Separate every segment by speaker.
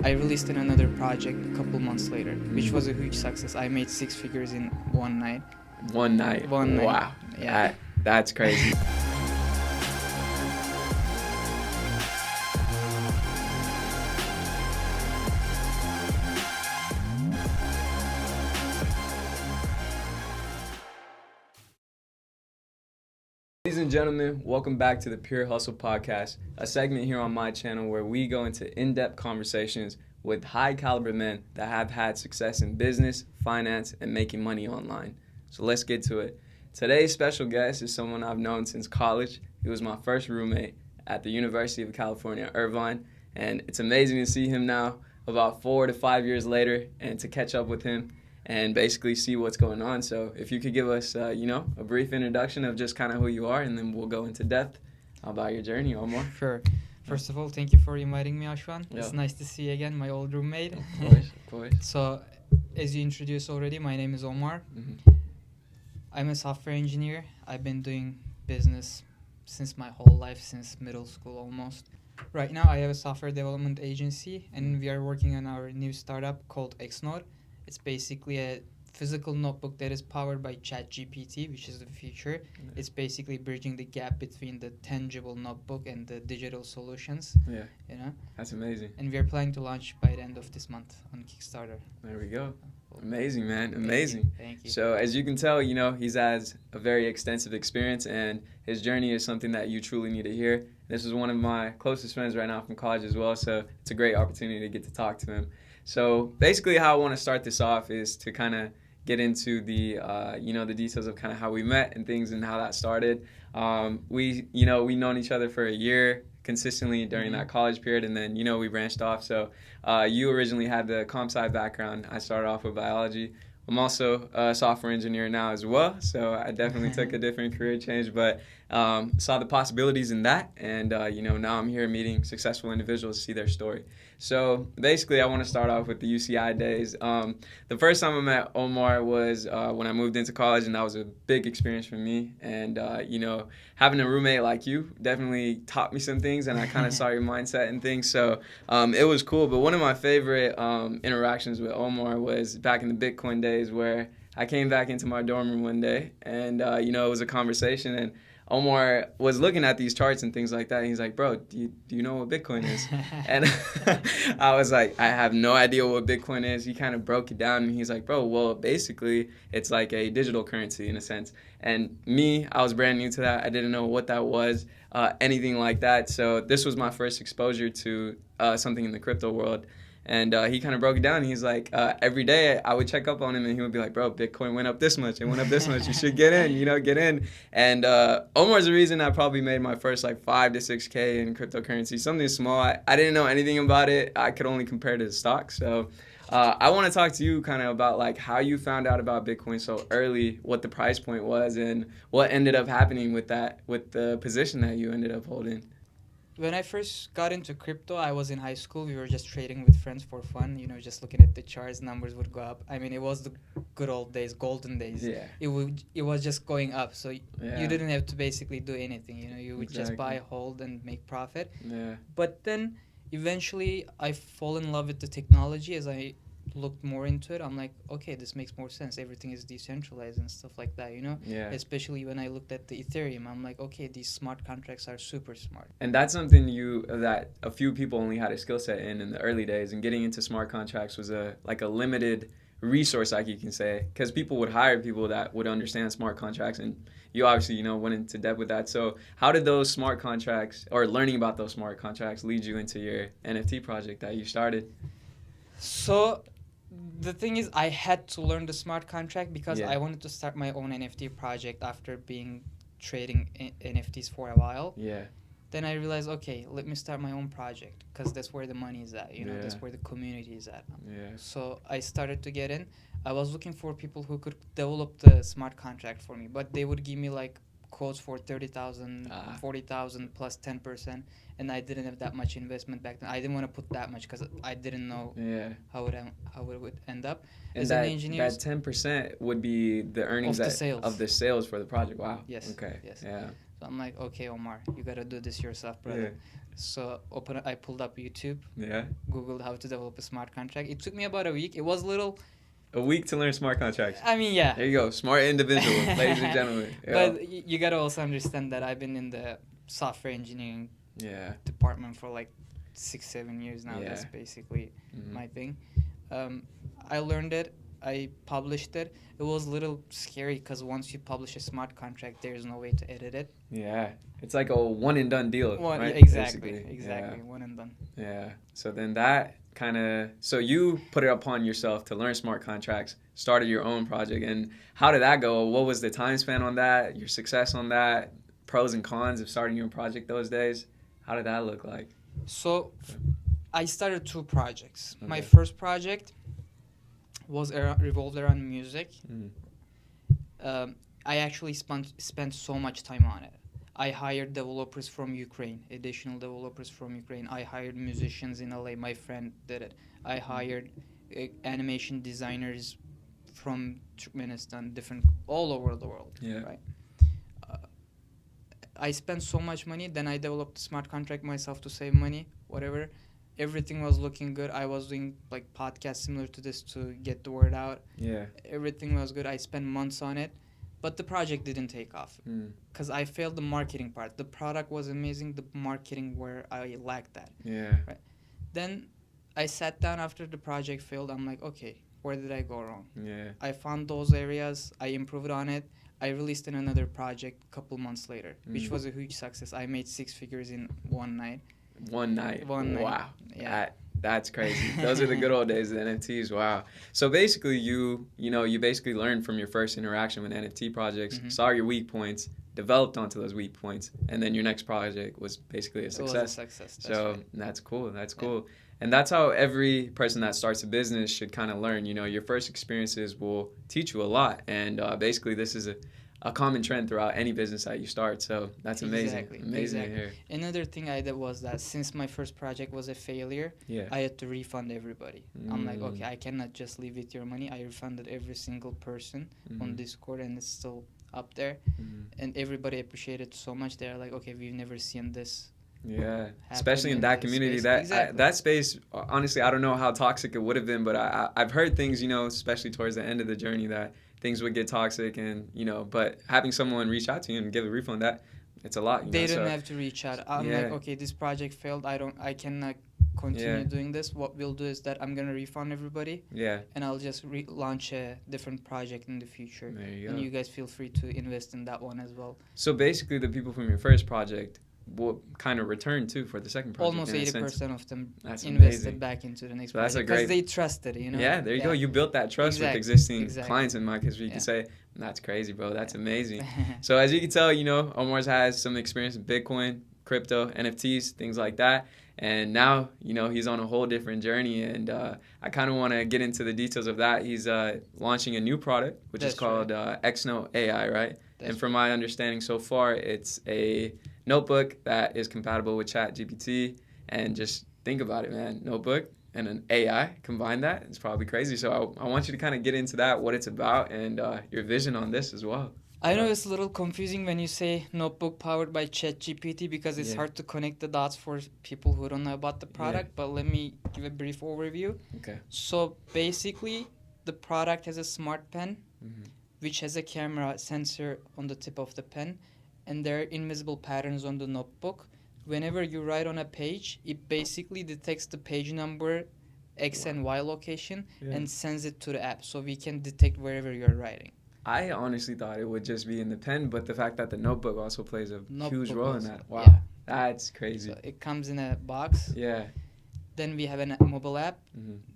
Speaker 1: I released in another project a couple months later, which was a huge success. I made 6 figures in one night.
Speaker 2: One night.
Speaker 1: One night.
Speaker 2: Wow.
Speaker 1: Yeah.
Speaker 2: That's crazy. Ladies and gentlemen, welcome back to the Pure Hustle Podcast, a segment here on my channel where we go into in-depth conversations with high-caliber men that have had success in business, finance, and making money online. So let's get to it. Today's special guest is someone I've known since college. He was my first roommate at the University of California, Irvine, and it's amazing to see him now about 4 to 5 years later and to catch up with him and basically see what's going on. So if you could give us, a brief introduction of just kind of who you are, and then we'll go into depth about your journey, Omar.
Speaker 1: Sure. First of all, thank you for inviting me, Ashwan.
Speaker 2: Yeah.
Speaker 1: It's nice to see you again, my old roommate.
Speaker 2: Of course.
Speaker 1: So, as you introduced already, my name is Omar.
Speaker 2: Mm-hmm.
Speaker 1: I'm a software engineer. I've been doing business since my whole life, since middle school almost. Right now, I have a software development agency, and we are working on our new startup called Xnode. It's basically a physical notebook that is powered by ChatGPT, which is the future.
Speaker 2: Yeah.
Speaker 1: It's basically bridging the gap between the tangible notebook and the digital solutions.
Speaker 2: Yeah, that's amazing.
Speaker 1: And we are planning to launch by the end of this month on Kickstarter.
Speaker 2: There we go. Amazing, man. Amazing.
Speaker 1: Thank you.
Speaker 2: So as you can tell, he's has a very extensive experience, and his journey is something that you truly need to hear. This is one of my closest friends right now from college as well, so it's a great opportunity to get to talk to him. So basically how I want to start this off is to kind of get into the details of kind of how we met and things and how that started. We known each other for a year consistently during that college period, and then, we branched off. So you originally had the comp sci background. I started off with biology. I'm also a software engineer now as well, so I definitely took a different career change, but saw the possibilities in that, and now I'm here meeting successful individuals to see their story. So basically, I want to start off with the UCI days. The first time I met Omar was when I moved into college, and that was a big experience for me. And having a roommate like you definitely taught me some things, and I kind of saw your mindset and things. So it was cool. But one of my favorite interactions with Omar was back in the Bitcoin days, where I came back into my dorm room one day, and it was a conversation, and Omar was looking at these charts and things like that, and he's like, bro, do you know what Bitcoin is? And I was like, I have no idea what Bitcoin is. He kind of broke it down, and he's like, bro, well, basically, it's like a digital currency in a sense. And me, I was brand new to that. I didn't know what that was, anything like that. So this was my first exposure to something in the crypto world. And he kind of broke it down. He's like, every day I would check up on him, and he would be like, bro, Bitcoin went up this much. It went up this much. You should get in, get in. And Omar's the reason I probably made my first like 5 to 6K in cryptocurrency, something small. I didn't know anything about it. I could only compare it to stock. So I want to talk to you kind of about like how you found out about Bitcoin so early, what the price point was, and what ended up happening with that, with the position that you ended up holding.
Speaker 1: When I first got into crypto, I was in high school. We were just trading with friends for fun, just looking at the charts, numbers would go up. I mean, it was the good old days, golden days.
Speaker 2: Yeah.
Speaker 1: It was just going up, so you didn't have to basically do anything, you would just buy, hold, and make profit.
Speaker 2: Yeah.
Speaker 1: But then eventually I fall in love with the technology. As I looked more into it, I'm like, okay, this makes more sense. Everything is decentralized and stuff like that,
Speaker 2: Yeah.
Speaker 1: Especially when I looked at the Ethereum, I'm like, okay, these smart contracts are super smart.
Speaker 2: And that's something that a few people only had a skill set in the early days, and getting into smart contracts was a limited resource, like you can say, because people would hire people that would understand smart contracts, and you obviously went into depth with that. So how did those smart contracts, or learning about those smart contracts, lead you into your NFT project that you started?
Speaker 1: So the thing is, I had to learn the smart contract because I wanted to start my own NFT project after being trading NFTs for a while.
Speaker 2: Yeah.
Speaker 1: Then I realized, okay, let me start my own project, because that's where the money is at, that's where the community is at.
Speaker 2: Yeah.
Speaker 1: So I started to get in. I was looking for people who could develop the smart contract for me, but they would give me like quotes for 30,000, 40,000 plus 10%, and I didn't have that much investment back then. I didn't want to put that much because I didn't know how it would end up.
Speaker 2: And
Speaker 1: as
Speaker 2: that,
Speaker 1: an engineer,
Speaker 2: that 10% would be the earnings of the sales for the project. Wow.
Speaker 1: Yes.
Speaker 2: Okay.
Speaker 1: Yes.
Speaker 2: Yeah.
Speaker 1: So I'm like, okay, Omar, you gotta do this yourself, brother. So I pulled up YouTube,
Speaker 2: Yeah.
Speaker 1: Googled how to develop a smart contract. It took me about a week. It was little.
Speaker 2: A week to learn smart contracts.
Speaker 1: I mean, yeah.
Speaker 2: There you go. Smart individual, ladies and gentlemen. Yeah.
Speaker 1: But you gotta also understand that I've been in the software engineering
Speaker 2: Yeah.
Speaker 1: department for like 6-7 years now.
Speaker 2: Yeah.
Speaker 1: That's basically
Speaker 2: Mhm.
Speaker 1: my thing. I learned it. I published it. It was a little scary because once you publish a smart contract, there's no way to edit it.
Speaker 2: Yeah. It's like a one and done deal. Right?
Speaker 1: Exactly.
Speaker 2: Basically.
Speaker 1: Exactly. One and done.
Speaker 2: Yeah. So then that kind of, so you put it upon yourself to learn smart contracts, started your own project. And how did that go? What was the time span on that? Your success on that? Pros and cons of starting your own project those days? How did that look like?
Speaker 1: So I started 2 projects.
Speaker 2: Okay.
Speaker 1: My first project was revolved around music. I actually spent so much time on it. I hired developers from Ukraine, additional developers from Ukraine. I hired musicians in LA. My friend did it. I hired animation designers from Turkmenistan, all over the world.
Speaker 2: Yeah.
Speaker 1: Right. I spent so much money. Then I developed a smart contract myself to save money. Whatever. Everything was looking good. I was doing like podcasts similar to this to get the word out.
Speaker 2: Yeah.
Speaker 1: Everything was good. I spent months on it, but the project didn't take off because I failed the marketing part. The product was amazing. The marketing where I lacked that.
Speaker 2: Yeah.
Speaker 1: Right. Then I sat down after the project failed. I'm like, okay, where did I go wrong?
Speaker 2: Yeah.
Speaker 1: I found those areas. I improved on it. I released in another project a couple months later, which was a huge success. I made 6 figures in one night.
Speaker 2: One night. Wow.
Speaker 1: Yeah.
Speaker 2: That's crazy. Those are the good old days of NFTs. Wow. So basically you basically learned from your first interaction with NFT projects, saw your weak points, developed onto those weak points, and then your next project was basically a success.
Speaker 1: It was a success.
Speaker 2: That's cool. That's cool. And that's how every person that starts a business should kind of learn. Your first experiences will teach you a lot. And basically this is a common trend throughout any business that you start. So that's amazing. Amazing to hear.
Speaker 1: Another thing I did was that since my first project was a failure, I had to refund everybody. I'm like, okay, I cannot just leave with your money. I refunded every single person on Discord, and it's still up there. And everybody appreciated it so much. They're like, okay, we've never seen this.
Speaker 2: Yeah, especially in that community, that space. Honestly, I don't know how toxic it would have been, but I've heard things, especially towards the end of the journey, that things would get toxic, and but having someone reach out to you and give a refund, it's a lot.
Speaker 1: They didn't have to reach out. I'm like, okay, this project failed. I cannot continue doing this. What we'll do is that I'm gonna refund everybody. Yeah. And I'll just launch a different project in the future. There you go. And you guys feel free to invest in that one as well.
Speaker 2: So basically, the people from your first project will kind of return too for the second project.
Speaker 1: Almost 80% of them invested back into the next project because they trusted it.
Speaker 2: Yeah, there you go. You built that trust with existing clients in mind, because you can say, that's crazy, bro. That's amazing. So as you can tell, Omar has some experience in Bitcoin, crypto, NFTs, things like that. And now, he's on a whole different journey. And I kind of want to get into the details of that. He's launching a new product, which is called Xnote AI, right? And from my understanding so far, it's a notebook that is compatible with ChatGPT. And just think about it, man. Notebook and an AI, combine that, it's probably crazy. So I want you to kind of get into that, what it's about, and your vision on this as well.
Speaker 1: I know it's a little confusing when you say notebook powered by ChatGPT, because it's hard to connect the dots for people who don't know about the product, but let me give a brief overview. Okay. So basically, the product has a smart pen, which has a camera sensor on the tip of the pen, and there are invisible patterns on the notebook. Whenever you write on a page, it basically detects the page number, X and Y location, and sends it to the app, so we can detect wherever you're writing.
Speaker 2: I honestly thought it would just be in the pen, but the fact that the notebook also plays a huge role in that. Wow, that's crazy. So
Speaker 1: it comes in a box. Yeah. Then we have a mobile app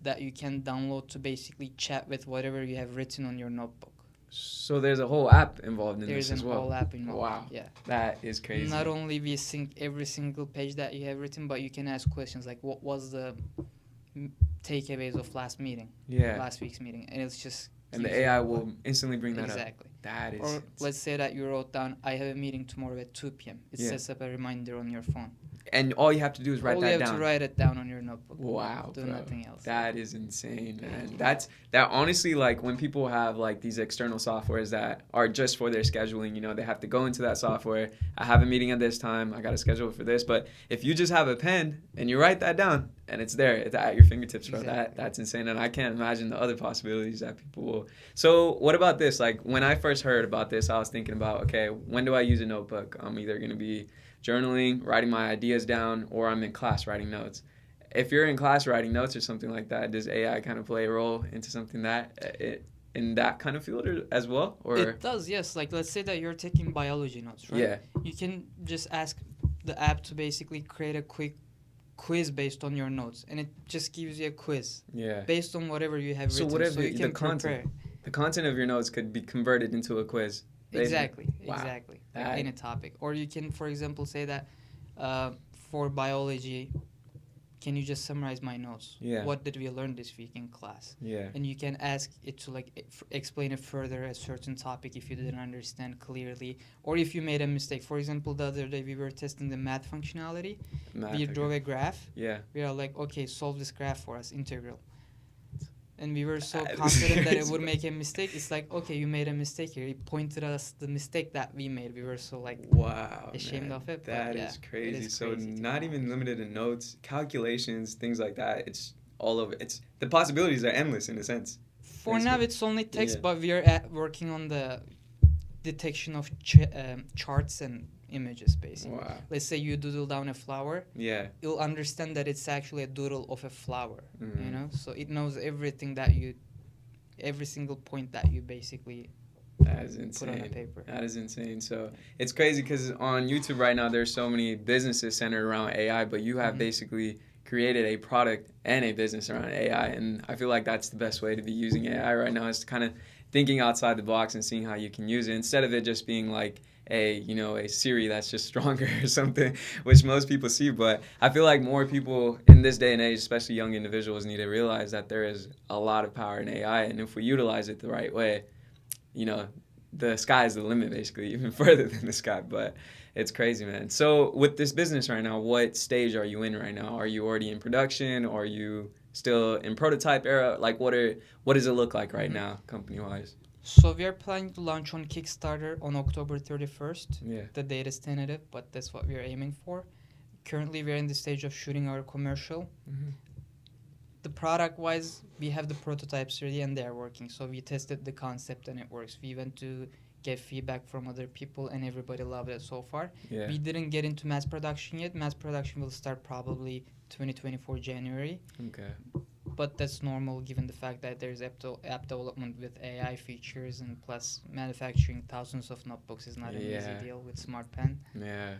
Speaker 1: that you can download to basically chat with whatever you have written on your notebook.
Speaker 2: So there's a whole app involved in this as well.
Speaker 1: There's a whole app involved.
Speaker 2: Wow. Yeah. That is crazy.
Speaker 1: Not only we sync every single page that you have written, but you can ask questions like, what was the takeaways of last week's meeting? And it's just...
Speaker 2: And the AI will instantly bring that up.
Speaker 1: Exactly.
Speaker 2: That is...
Speaker 1: Or let's say that you wrote down, I have a meeting tomorrow at 2 p.m. It sets up a reminder on your phone.
Speaker 2: And all you have to do is write
Speaker 1: All
Speaker 2: that
Speaker 1: you have
Speaker 2: down.
Speaker 1: to write it down on your notebook.
Speaker 2: Wow,
Speaker 1: Do
Speaker 2: bro.
Speaker 1: nothing else.
Speaker 2: That is insane, man. That honestly, like when people have like these external softwares that are just for their scheduling, you know, they have to go into that software. I have a meeting at this time. I got to schedule it for this. But if you just have a pen and you write that down and it's there, it's at your fingertips, bro.
Speaker 1: Exactly.
Speaker 2: That's insane. And I can't imagine the other possibilities that people will. So what about this? Like when I first heard about this, I was thinking about, okay, when do I use a notebook? I'm either going to be journaling, writing my ideas down, or I'm in class writing notes. If you're in class writing notes or something like that, does AI kind of play a role into something in that kind of field as well? Or
Speaker 1: It does, yes. Like let's say that you're taking biology notes, right?
Speaker 2: yeah,
Speaker 1: You can just ask the app to basically create a quick quiz based on your notes, and it just gives you a quiz
Speaker 2: yeah.
Speaker 1: based on whatever you have
Speaker 2: So
Speaker 1: written.
Speaker 2: whatever
Speaker 1: So you
Speaker 2: the
Speaker 1: can
Speaker 2: content,
Speaker 1: prepare.
Speaker 2: the content of your notes could be converted into a quiz. basically.
Speaker 1: Exactly,
Speaker 2: Wow.
Speaker 1: exactly. Like
Speaker 2: That-
Speaker 1: any topic. Or you can, for example, say that for biology, can you just summarize my notes?
Speaker 2: Yeah.
Speaker 1: What did we learn this week in class?
Speaker 2: Yeah.
Speaker 1: And you can ask it to like explain it further a certain topic if you didn't understand clearly, or if you made a mistake. For example, the other day we were testing the math functionality.
Speaker 2: Math,
Speaker 1: We
Speaker 2: okay.
Speaker 1: draw a graph.
Speaker 2: Yeah.
Speaker 1: We are like, okay, solve this graph for us, integral. And we were so
Speaker 2: That is
Speaker 1: confident that it
Speaker 2: crazy.
Speaker 1: would make a mistake. It's like, okay, you made a mistake here. It pointed us the mistake that we made. We were so like,
Speaker 2: Wow.
Speaker 1: ashamed
Speaker 2: man.
Speaker 1: of it, but
Speaker 2: That
Speaker 1: yeah,
Speaker 2: is
Speaker 1: it
Speaker 2: crazy.
Speaker 1: is
Speaker 2: So
Speaker 1: crazy
Speaker 2: not even
Speaker 1: technology.
Speaker 2: limited in notes, calculations, things like that. It's all over. It's the possibilities are endless in a sense.
Speaker 1: for
Speaker 2: Basically.
Speaker 1: now, it's only text,
Speaker 2: Yeah.
Speaker 1: but we are working on the detection of charts and images, basically.
Speaker 2: Wow.
Speaker 1: Let's say you doodle down a flower,
Speaker 2: Yeah.
Speaker 1: you'll understand that it's actually a doodle of a flower,
Speaker 2: Mhm.
Speaker 1: you know? So it knows everything that every single point that you basically
Speaker 2: That is
Speaker 1: put on a
Speaker 2: insane.
Speaker 1: paper.
Speaker 2: That is insane. So it's crazy because on YouTube right now, there's so many businesses centered around AI, but you have
Speaker 1: Mhm.
Speaker 2: basically created a product and a business around AI. And I feel like that's the best way to be using AI right now is kind of thinking outside the box and seeing how you can use it instead of it just being like a Siri that's just stronger or something, which most people see. But I feel like more people in this day and age, especially young individuals, need to realize that there is a lot of power in AI. And if we utilize it the right way, the sky is the limit, basically, even further than the sky. But it's crazy, man. So with this business right now, what stage are you in right now? Are you already in production? Or are you still in prototype era? Like, what does it look like right
Speaker 1: Mhm.
Speaker 2: now, company-wise?
Speaker 1: So we are planning to launch on Kickstarter on October 31st.
Speaker 2: Yeah.
Speaker 1: The date is tentative, but that's what we are aiming for. Currently, we are in the stage of shooting our commercial.
Speaker 2: Mhm.
Speaker 1: The product-wise, we have the prototypes ready and they are working. So we tested the concept and it works. We went to get feedback from other people and everybody loved it so far.
Speaker 2: Yeah.
Speaker 1: We didn't get into mass production yet. Mass production will start probably 2024 January.
Speaker 2: Okay.
Speaker 1: But that's normal given the fact that there's app development with AI features, and plus manufacturing thousands of notebooks is not an
Speaker 2: Yeah.
Speaker 1: easy deal with Smart Pen.
Speaker 2: Yeah.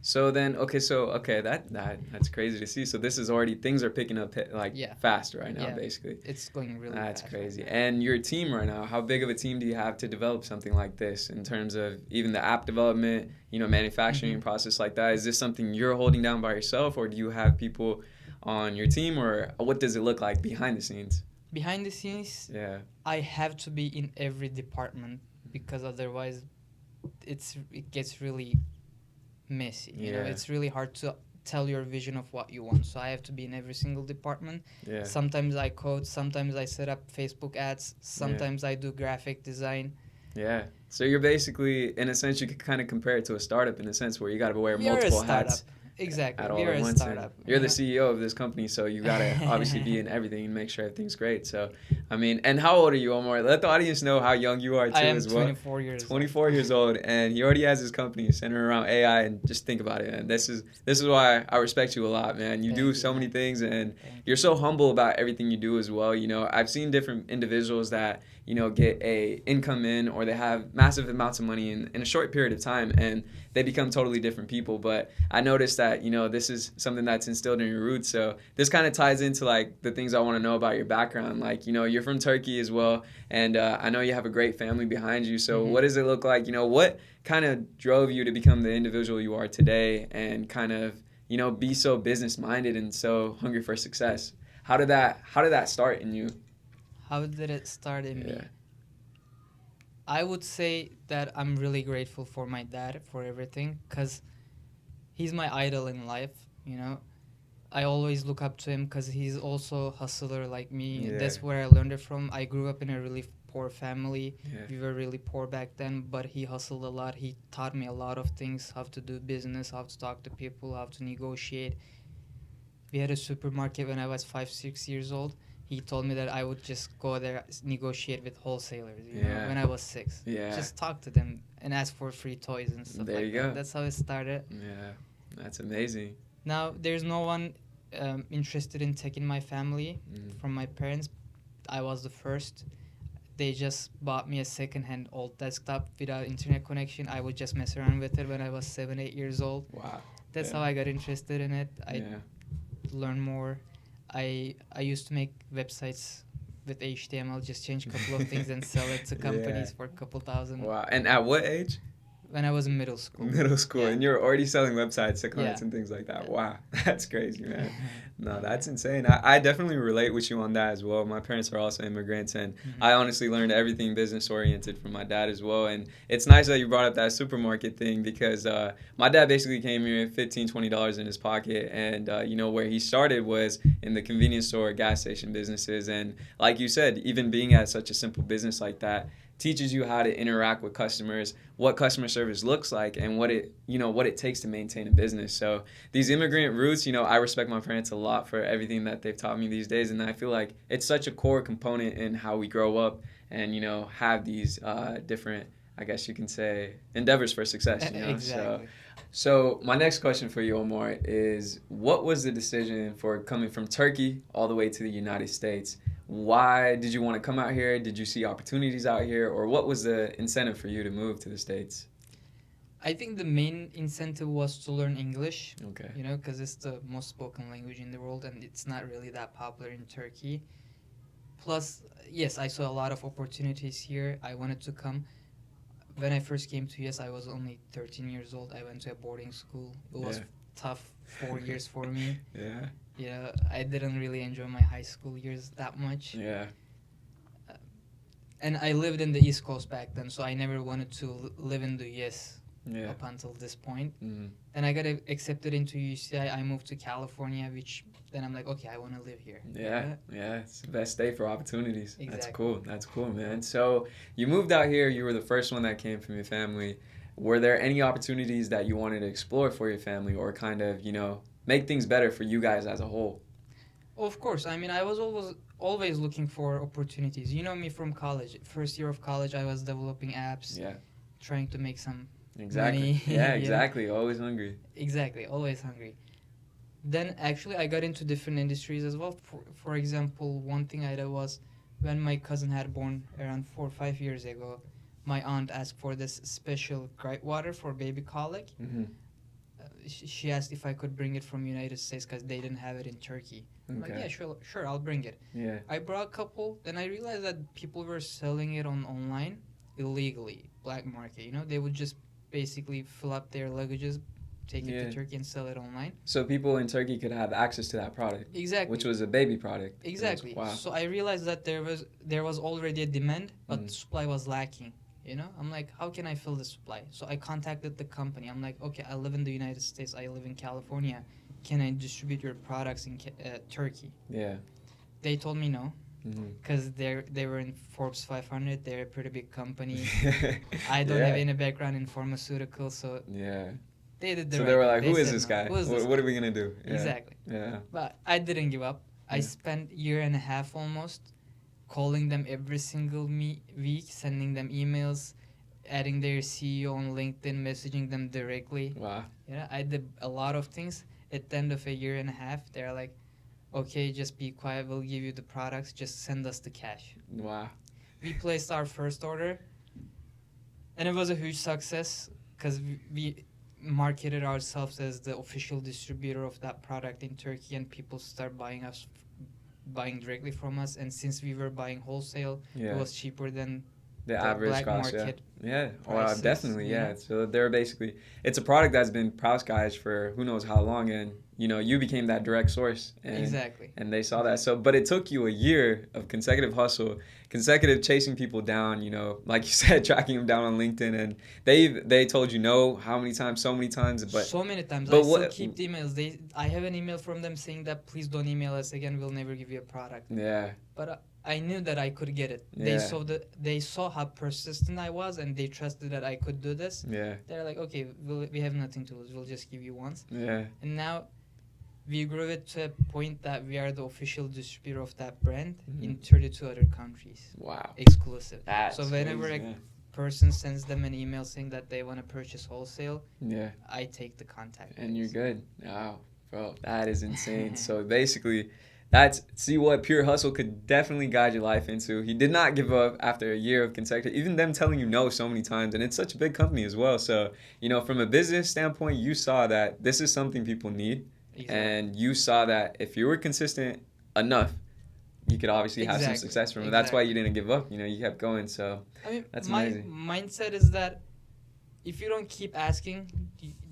Speaker 2: So then, that's crazy to see. So this is already, things are picking up
Speaker 1: Yeah.
Speaker 2: fast right now,
Speaker 1: Yeah.
Speaker 2: basically.
Speaker 1: It's going really
Speaker 2: That's
Speaker 1: fast.
Speaker 2: crazy. And your team right now, how big of a team do you have to develop something like this in terms of even the app development, manufacturing
Speaker 1: Mhm.
Speaker 2: process like that? Is this something you're holding down by yourself, or do you have people on your team, or what does it look like behind the scenes?
Speaker 1: Behind the scenes,
Speaker 2: Yeah.
Speaker 1: I have to be in every department because otherwise it gets really messy.
Speaker 2: Yeah.
Speaker 1: It's really hard to tell your vision of what you want. So I have to be in every single department.
Speaker 2: Yeah.
Speaker 1: Sometimes I code, sometimes I set up Facebook ads, sometimes I do graphic design.
Speaker 2: Yeah. So you're basically, in a sense, you could kind of compare it to a startup in a sense where you got to wear
Speaker 1: We are a
Speaker 2: multiple
Speaker 1: startup.
Speaker 2: hats.
Speaker 1: Exactly.
Speaker 2: At all
Speaker 1: We are
Speaker 2: at
Speaker 1: a
Speaker 2: once.
Speaker 1: startup.
Speaker 2: You're the CEO of this company, so you gotta obviously be in everything and make sure everything's great. So, I mean, and how old are you, Omer? Let the audience know how young you are too
Speaker 1: I am
Speaker 2: as well.
Speaker 1: 24 years
Speaker 2: 24 years old, and he already has his company centered around AI. And just think about it, man. This is why I respect you a lot, man. You
Speaker 1: Thank
Speaker 2: do
Speaker 1: you,
Speaker 2: so many
Speaker 1: man.
Speaker 2: things, and
Speaker 1: Thank
Speaker 2: you're so humble about everything you do as well. I've seen different individuals that get a income in, or they have massive amounts of money in a short period of time, and they become totally different people. But I noticed that this is something that's instilled in your roots. So this kind of ties into like the things I want to know about your background. Like you're from Turkey as well, and I know you have a great family behind you. So what does it look like? What kind of drove you to become the individual you are today, and kind of be so business minded and so hungry for success? How did that start in you?
Speaker 1: How did it start in me?
Speaker 2: Yeah.
Speaker 1: I would say that I'm really grateful for my dad for everything, because he's my idol in life. you know. I always look up to him because he's also a hustler like me.
Speaker 2: Yeah.
Speaker 1: That's where I learned it from. I grew up in a really poor family.
Speaker 2: Yeah.
Speaker 1: We were really poor back then, but he hustled a lot. He taught me a lot of things, how to do business, how to talk to people, how to negotiate. We had a supermarket when I was 5, 6 years old. He told me that I would just go there, negotiate with wholesalers, you know, when I was 6.
Speaker 2: Yeah.
Speaker 1: Just talk to them and ask for free toys and stuff
Speaker 2: There
Speaker 1: like
Speaker 2: you
Speaker 1: that.
Speaker 2: go.
Speaker 1: That's how it started.
Speaker 2: Yeah. That's amazing.
Speaker 1: Now, there's no one interested in tech in my family. From my parents, I was the first. They just bought me a second-hand old desktop without internet connection. I would just mess around with it when I was 7, 8 years old.
Speaker 2: Wow.
Speaker 1: That's
Speaker 2: Yeah.
Speaker 1: how I got interested in it. I learn more. I used to make websites with HTML, just change a couple of things and sell it to companies for a couple thousand.
Speaker 2: Wow. And at what age?
Speaker 1: When I was in middle school.
Speaker 2: Middle school.
Speaker 1: Yeah.
Speaker 2: And you're already selling websites to clients
Speaker 1: Yeah.
Speaker 2: and things like that. Wow. That's crazy, man. No, that's insane. I definitely relate with you on that as well. My parents are also immigrants, and I honestly learned everything business oriented from my dad as well. And it's nice that you brought up that supermarket thing because my dad basically came here with $15, $20 in his pocket. And, where he started was in the convenience store, gas station businesses. And like you said, even being at such a simple business like that teaches you how to interact with customers, what customer service looks like, and what it takes to maintain a business. So these immigrant roots, I respect my parents a lot for everything that they've taught me these days, and I feel like it's such a core component in how we grow up and have these different, I guess you can say, endeavors for success.
Speaker 1: Exactly.
Speaker 2: So my next question for you, Omer, is what was the decision for coming from Turkey all the way to the United States? Why did you want to come out here? Did you see opportunities out here? Or what was the incentive for you to move to the States?
Speaker 1: I think the main incentive was to learn English.
Speaker 2: Okay.
Speaker 1: Because it's the most spoken language in the world and it's not really that popular in Turkey. Plus, yes, I saw a lot of opportunities here. I wanted to come. When I first came to US, I was only 13 years old. I went to a boarding school. It was tough 4 years for me.
Speaker 2: Yeah.
Speaker 1: I didn't really enjoy my high school years that much.
Speaker 2: Yeah.
Speaker 1: And I lived in the East Coast back then, so I never wanted to live in the US up until this point.
Speaker 2: Mm-hmm.
Speaker 1: And I got accepted into UCI. I moved to California, which then I'm like, okay, I want to live here.
Speaker 2: Yeah, it's the best state for opportunities.
Speaker 1: Exactly.
Speaker 2: That's cool, man. So you moved out here. You were the first one that came from your family. Were there any opportunities that you wanted to explore for your family or kind of, make things better for you guys as a whole?
Speaker 1: Of course. I mean, I was always looking for opportunities. You know me from college. First year of college, I was developing apps, trying to make some money.
Speaker 2: Yeah, exactly. Always hungry.
Speaker 1: Exactly. Always hungry. Then actually I got into different industries as well. For example, one thing I did was when my cousin had born around 4 or 5 years ago, my aunt asked for this special gripe water for baby colic.
Speaker 2: Mm-hmm.
Speaker 1: She asked if I could bring it from United States because they didn't have it in Turkey. I'm like, yeah, sure, I'll bring it.
Speaker 2: Yeah.
Speaker 1: I brought a couple, then I realized that people were selling it online illegally, black market. They would just basically fill up their luggages, take it to Turkey and sell it online.
Speaker 2: So people in Turkey could have access to that product.
Speaker 1: Exactly.
Speaker 2: Which was a baby product.
Speaker 1: Exactly.
Speaker 2: Wow.
Speaker 1: So I realized that there was already a demand, but supply was lacking. I'm like, how can I fill the supply? So I contacted the company. I'm like, okay, I live in the United States. I live in California. Can I distribute your products in Turkey?
Speaker 2: Yeah.
Speaker 1: They told me no, because they were in Forbes 500. They're a pretty big company. I don't have any background in pharmaceuticals, so they did the
Speaker 2: So
Speaker 1: right
Speaker 2: they were
Speaker 1: thing.
Speaker 2: like, who is this guy?
Speaker 1: What
Speaker 2: What are we going to do? Yeah.
Speaker 1: Exactly.
Speaker 2: Yeah.
Speaker 1: But I didn't give up. I spent a year and a half almost calling them every single week, sending them emails, adding their CEO on LinkedIn, messaging them directly.
Speaker 2: Wow.
Speaker 1: I did a lot of things. At the end of a year and a half, they're like, okay, just be quiet. We'll give you the products. Just send us the cash.
Speaker 2: Wow.
Speaker 1: We placed our first order, and it was a huge success because we marketed ourselves as the official distributor of that product in Turkey, and people start buying directly from us. And since we were buying wholesale, it was cheaper than
Speaker 2: the average
Speaker 1: black
Speaker 2: cost.
Speaker 1: market.
Speaker 2: Well, definitely.
Speaker 1: Yeah.
Speaker 2: So they're basically, it's a product that's been productized for who knows how long, and you became that direct source. And,
Speaker 1: Exactly.
Speaker 2: And they saw that. So, but it took you a year of consecutive hustle, consecutive chasing people down, like you said, tracking them down on LinkedIn. And they told you no how many times, so many times. But
Speaker 1: so many times.
Speaker 2: but
Speaker 1: I still
Speaker 2: what-
Speaker 1: keep the emails. I have an email from them saying that please don't email us again. We'll never give you a product.
Speaker 2: Yeah.
Speaker 1: But I knew that I could get it.
Speaker 2: Yeah.
Speaker 1: They saw how persistent I was, and they trusted that I could do this.
Speaker 2: Yeah.
Speaker 1: They're like, okay, we have nothing to lose. We'll just give you once.
Speaker 2: Yeah.
Speaker 1: And now we grew it to a point that we are the official distributor of that brand in 32 other countries.
Speaker 2: Wow.
Speaker 1: Exclusive.
Speaker 2: That's
Speaker 1: So whenever
Speaker 2: crazy,
Speaker 1: person sends them an email saying that they want to purchase wholesale,
Speaker 2: yeah.
Speaker 1: I take the contact.
Speaker 2: And you're good. Wow, bro, that is insane. So basically, see what pure hustle could definitely guide your life into. He did not give up after a year of consecutive, even them telling you no so many times. And it's such a big company as well. So, from a business standpoint, you saw that this is something people need. Exactly. And you saw that if you were consistent enough, you could obviously have some success from it. That's why you didn't give up. You kept going. So that's amazing.
Speaker 1: My mindset is that if you don't keep asking,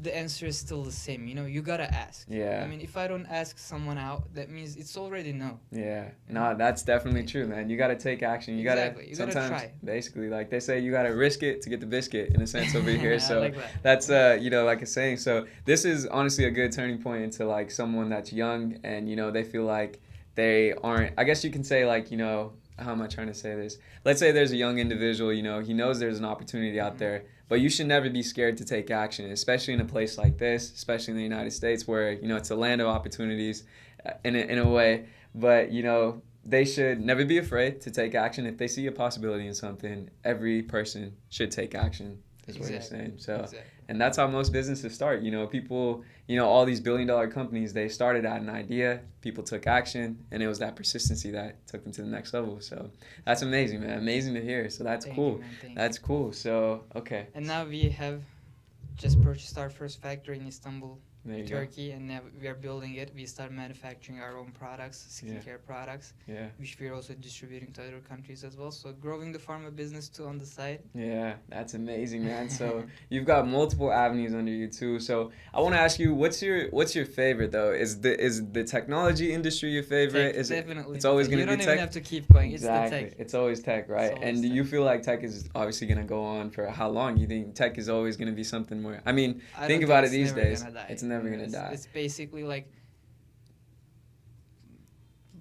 Speaker 1: the answer is still the same. You gotta ask.
Speaker 2: Yeah.
Speaker 1: I mean, if I don't ask someone out, that means it's already no.
Speaker 2: Yeah. No, that's definitely true, man. You gotta take action. You gotta sometimes
Speaker 1: try.
Speaker 2: Basically, like they say, you gotta risk it to get the biscuit in a sense over here. So
Speaker 1: like
Speaker 2: that's like a saying. So this is honestly a good turning point into like someone that's young and they feel like they aren't. I guess you can say like how am I trying to say this? Let's say there's a young individual. He knows there's an opportunity out there. But you should never be scared to take action, especially in a place like this, especially in the United States where, it's a land of opportunities in a way. But, they should never be afraid to take action. If they see a possibility in something, every person should take action is what you're saying. So, and that's how most businesses start. People, all these billion-dollar companies, they started at an idea, people took action, and it was that persistency that took them to the next level. So that's amazing, man. Amazing to hear. So that's cool. That's cool. So, okay.
Speaker 1: And now we have just purchased our first factory in Istanbul, Turkey, and now we are building it. We start manufacturing our own products, skincare products, which we're also distributing to other countries as well. So growing the pharma business too on the side.
Speaker 2: Yeah, that's amazing, man. So you've got multiple avenues under you too. So I want to ask you, what's your favorite though? Is the technology industry your favorite?
Speaker 1: Definitely.
Speaker 2: It's always going to be tech.
Speaker 1: You don't even have to keep going.
Speaker 2: Exactly.
Speaker 1: It's the tech.
Speaker 2: It's always tech, right? And do you feel like tech is obviously going to go on for how long? You think tech is always going to be something more? I mean, think about it these days. It's never going to die.
Speaker 1: It's basically like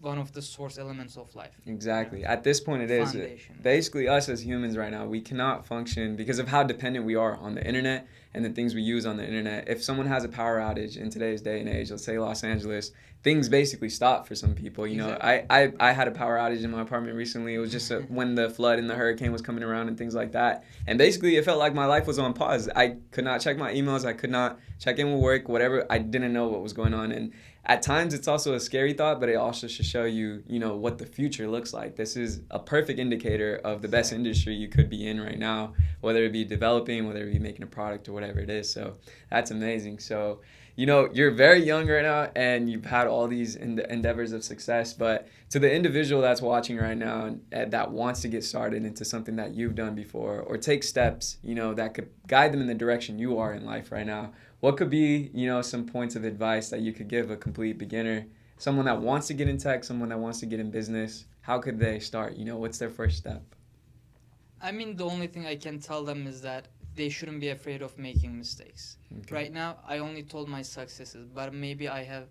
Speaker 1: one of the source elements of life.
Speaker 2: Exactly. At this point it is. Basically us as humans right now, we cannot function because of how dependent we are on the internet and the things we use on the internet. If someone has a power outage in today's day and age, let's say Los Angeles, things basically stop for some people. I had a power outage in my apartment recently. It was just when the flood and the hurricane was coming around and things like that. And basically it felt like my life was on pause. I could not check my emails. I could not check in with work, whatever. I didn't know what was going on. And at times it's also a scary thought, but it also should show you, what the future looks like. This is a perfect indicator of the best industry you could be in right now, whether it be developing, whether it be making a product or whatever it is. So that's amazing. So, you're very young right now and you've had all these endeavors of success, but to the individual that's watching right now and that wants to get started into something that you've done before or take steps, that could guide them in the direction you are in life right now, what could be, some points of advice that you could give a complete beginner, someone that wants to get in tech, someone that wants to get in business? How could they start? What's their first step?
Speaker 1: I mean, the only thing I can tell them is that they shouldn't be afraid of making mistakes. Okay. Right now, I only told my successes, but maybe I have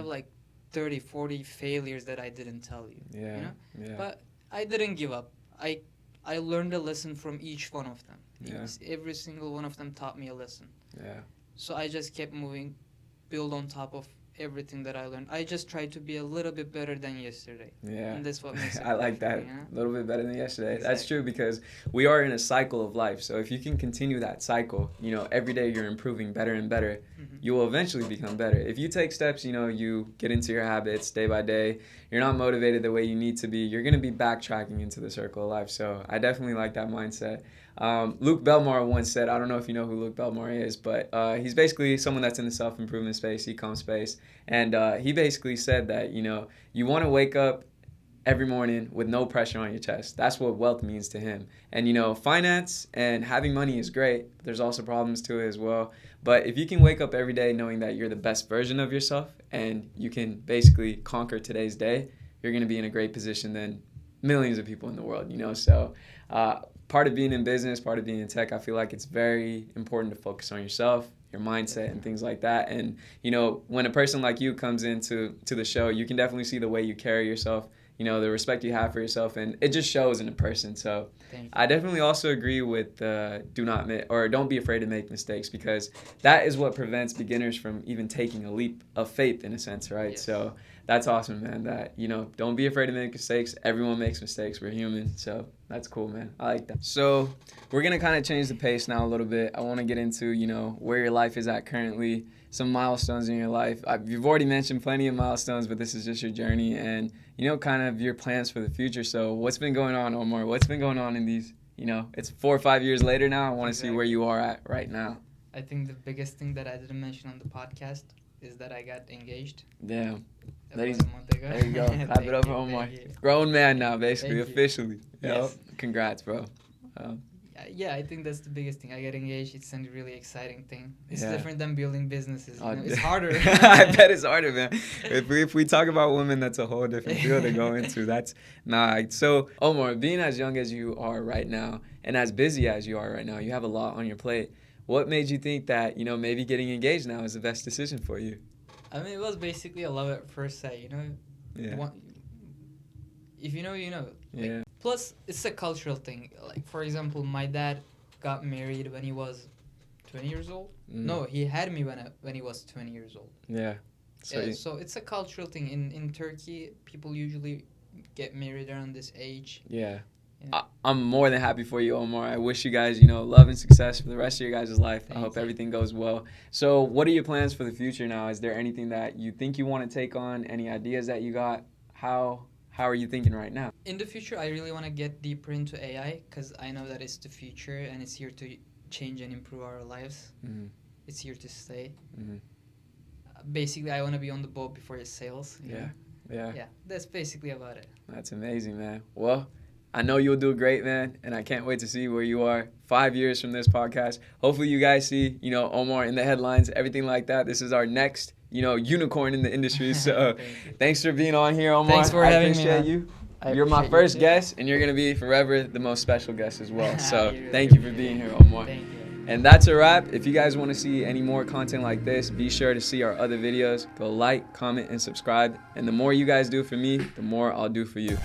Speaker 1: like 30, 40 failures that I didn't tell you.
Speaker 2: Yeah.
Speaker 1: But I didn't give up. I learned a lesson from each one of them.
Speaker 2: Yeah.
Speaker 1: Every single one of them taught me a lesson.
Speaker 2: Yeah.
Speaker 1: So I just kept moving, build on top of everything that I learned. I just tried to be a little bit better than yesterday.
Speaker 2: Yeah.
Speaker 1: And that's what makes it
Speaker 2: I like that. A little bit better than yesterday. Exactly. That's true because we are in a cycle of life. So if you can continue that cycle, every day you're improving better and better, you will eventually become better. If you take steps, you get into your habits day by day, you're not motivated the way you need to be, you're going to be backtracking into the circle of life. So I definitely like that mindset. Luke Belmar once said, I don't know if you know who Luke Belmar is, but he's basically someone that's in the self-improvement space, e-com space, and he basically said that, you want to wake up every morning with no pressure on your chest. That's what wealth means to him. And, you know, finance and having money is great. There's also problems to it as well. But if you can wake up every day knowing that you're the best version of yourself and you can basically conquer today's day, you're going to be in a great position than millions of people in the world, you know. So part of being in business, part of being in tech, I feel like it's very important to focus on yourself, your mindset, and things like that. And, you know, when a person like you comes into the show, you can definitely see the way you carry yourself, you know, the respect you have for yourself, and it just shows in a person. So I definitely also agree with don't be afraid to make mistakes, because that is what prevents beginners from even taking a leap of faith in a sense, right? Yes. So that's awesome, man, that, you know, don't be afraid to make mistakes. Everyone makes mistakes. We're human. So that's cool, man. I like that. So we're going to kind of change the pace now a little bit. I want to get into, you know, where your life is at currently, some milestones in your life. You've already mentioned plenty of milestones, but this is just your journey and, you know, kind of your plans for the future. So what's been going on, Omer? What's been going on in these, you know, it's 4 or 5 years later now. I want to see where you are at right now.
Speaker 1: I think the biggest thing that I didn't mention on the podcast is that I got engaged.
Speaker 2: Yeah.
Speaker 1: There you go.
Speaker 2: Clap it up for Omer. Grown man now, basically, officially.
Speaker 1: Yes.
Speaker 2: Yep. Congrats, bro.
Speaker 1: Yeah, I think that's the biggest thing. I get engaged. It's a really exciting thing. It's different than building businesses. You know? It's harder.
Speaker 2: I bet it's harder, man. If we talk about women, that's a whole different field to go into. So, Omer, being as young as you are right now and as busy as you are right now, you have a lot on your plate. What made you think that, you know, maybe getting engaged now is the best decision for you?
Speaker 1: I mean, it was basically a love at first sight, you know?
Speaker 2: Yeah.
Speaker 1: If you know, you know. Like,
Speaker 2: yeah.
Speaker 1: Plus, it's a cultural thing. Like, for example, my dad got married when he was 20 years old. No, he had me when he was 20 years old.
Speaker 2: Yeah.
Speaker 1: So it's a cultural thing. In Turkey, people usually get married around this age.
Speaker 2: Yeah. I'm more than happy for you, Omer. I wish you guys, you know, love and success for the rest of your guys' life. I hope everything goes well. So what are your plans for the future now? Is there anything that you think you want to take on? Any ideas that you got? How are you thinking right now?
Speaker 1: In the future, I really want to get deeper into AI, because I know that it's the future and it's here to change and improve our lives.
Speaker 2: Mm-hmm.
Speaker 1: It's here to stay.
Speaker 2: Mm-hmm.
Speaker 1: Basically, I want to be on the boat before it sails.
Speaker 2: Yeah.
Speaker 1: That's basically about it.
Speaker 2: That's amazing, man. Well, I know you'll do great, man, and I can't wait to see where you are 5 years from this podcast. Hopefully you guys see, you know, Omer in the headlines, everything like that. This is our next, you know, unicorn in the industry. So thanks for being on here, Omer.
Speaker 1: Thanks for having me.
Speaker 2: I appreciate you. You're my first guest, and you're going to be forever the most special guest as well. So thank you for being here, Omer.
Speaker 1: Thank you.
Speaker 2: And that's a wrap. If you guys want to see any more content like this, be sure to see our other videos. Go like, comment, and subscribe. And the more you guys do for me, the more I'll do for you.